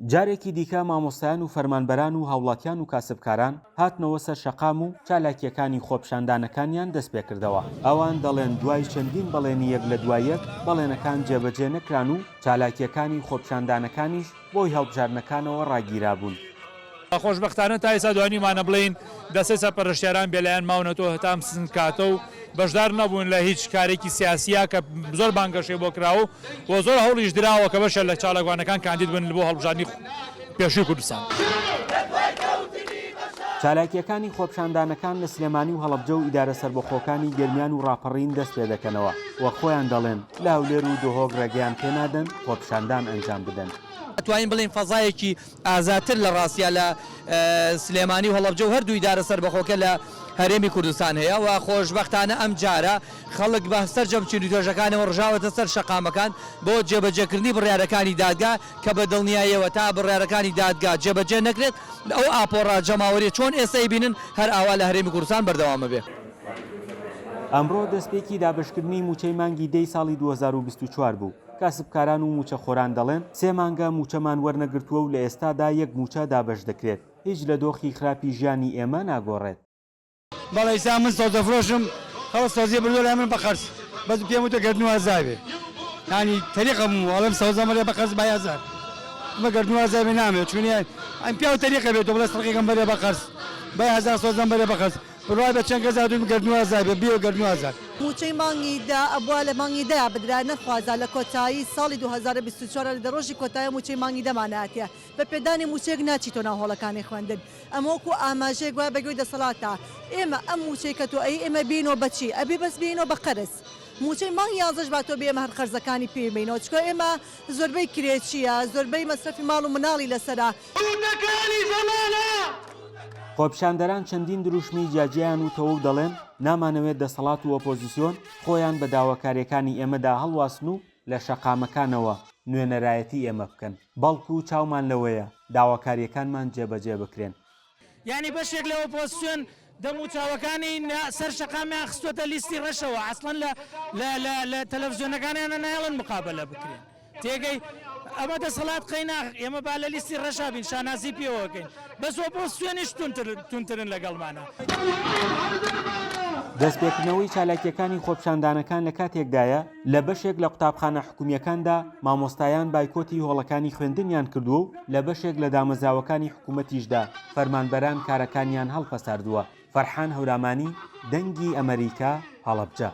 جارێکی دیکە مامۆستایان و فەرمانبەران و هاوڵاتیان و کاسبکاران هاتنەوە سەر شەقام و چالاکیەکانی خۆپیشاندانەکانیان دەست پێ کردەوە. ئەوان دەڵێن دوای چەندین بەڵێنی یەک لە دوای یەک بەڵێنەکان جێبەجێ نەکران و چالاکیەکانی خۆپیشاندانەکانیش بۆی هەڵبژارنەکانەوە ڕاگیرا بوون. خۆشبەختانە تا ئێستا دوانیمانە بڵین دەسێ سەرپەرشتیاران بێلایەن ماونەتەوە هەتام سند کاتە و بەشدار نەبوون لە هیچ کارێکی سیاسیە کە زۆر بانگەشەی بۆ کراوە و زۆر هەوڵیش دراوە کە بەشە لە چالاکوانەکان کاندید بن بۆ هەڵبژاردننی پێشووی کوردستان. چالاکیەکانی خۆپیشاندانەکان لە سلێمانی و هەڵەبجە و ئیدارە سەربەخۆکانی گەرمیان و ڕاپەڕین دەست پێ دەکەنەوە وە خۆیان دەڵێن لە هەولێر و دۆهۆک ڕێگەیان پێنادەن خۆپیشاندان ئەنجام بدەن. توانین بڵین فەزایەکی ئازاتر لە ڕاستیە لە سلێمانی و هەڵەبجە و هەردوو ئیدارە سەربەخۆکە لە هەرێمی کوردستان هەیە و خۆشبەختانە ئەم جارە خەڵک بە سەرجەمچوونی توێژەکانەوە ڕژاوەتە سەر شەقامەکان بۆ جێبەجێکردنی بڕیارەکانی دادگا کە بە دڵنیاییەوە تا بڕیارەکانی دادگا جێبەجێ نەکرێت ئەو ئاپۆڕە جەماوەری چۆن ئێستا بینن هەر ئاوا لە هەرێمی کوردستان بەردەوامە بێ. ئەمڕۆ دەستپێکی دابشکردنی موچەی مانگی دەی ساڵی 2024 بوو. کاسبکاران و موچەخۆران دەڵێن 3 مانگە موچەمان وەرنەگرتووە و لە ئێستادا یەک موچە دابش دەکرێت. هیچ لە دۆخی خراپی ژیانی ئێمە ناگۆڕێت. بەڵێ ئێستا من سۆزەفرۆشم هەوڵ سۆزیە بردووە لای من بە قەرز بەس پێم وتە گردنەوە ئازابێ یانی تەریقەم و ئەڵێم سەوزەمەرێ بە قەرز بای ئازار مە گردنەوە ئازابێ نامێت چونی ئەم پیا و تەریقە بێت و بڵێ سەڵقێکم بەرێ بە قەرز بای هەزار سۆزەم بەرێ بە قەرز بڕای بە چەند گەزار دوم گردنەوە ئازابێ بێ و گردنەوە ئازار. موچەی مانگی دا ئەبووە لە مانگی دەیە بدرا نەخوازە لە کۆتایی ساڵی 2024 لە ڕۆژی کۆتایی موچەی مانگی دەماناتە بە پێدانی موچەیەک ناچیتۆ ناو هۆڵەکانی خوێندن ئەمە وەکو ئاماژەیەک وایە بەگوێی دەسەڵاتە ئێمە ئەم موچەی کە تۆ ئێمە بینەوە بەچی ئەبێ بەس بینەوە بە قەرز موچەی مانگی یازەش با تۆ بێمە هەر قەرزەکانی پێبینەوە چکۆ ئێمە زۆربەی کرێچیە زۆربەی مەسرفی ماڵ و مناڵی لەسەرا. خۆپیشاندەران چەندین دروشمی جاجیان و تەوە دەڵێن نامانەوێت دەسەڵات و ئۆپۆزیسیۆن خۆیان بە داواکاریەکانی ئێمەدا هەڵواسن و لە شەقامەکانەوە نوێنەرایەتی ئێمە بکەن بەڵکو و چاومان لەوەیە داواکاریەکانمان جێبەجێ بکرێن. یعنی بەشێک لە ئۆپۆزیسیۆن دەموچاوەکانی سەر شەقامیان خستوەتە لیستی ڕەشەوە ئەسڵەن لە تەلەڤیزیۆنەکانیان نایڵن مقابلە بکرێن تێگەی ئەمە دەسەڵات قەینا ئێمە با لە لیستی ڕەشا بین شانازی پێوەکەین بەس ئۆپۆزیسیۆنیش تونترن لەگەڵمانە. دەستپێکردنەوەی چالاکیەکانی خۆپیشاندانەکان لە کاتێکدایە لە بەشێک لە قوتابخانە حکوومیەکاندا مامۆستایان بایکۆتی هۆڵەکانی خوێندنیان کردووە و لە بەشێک لە دامەزراوەکانی حکوومەتیشدا فەرمانبەران کارەکانیان هەڵپەساردووە. فەرحان هەورامانی، دەنگی ئەمریکا، هەڵەبجە.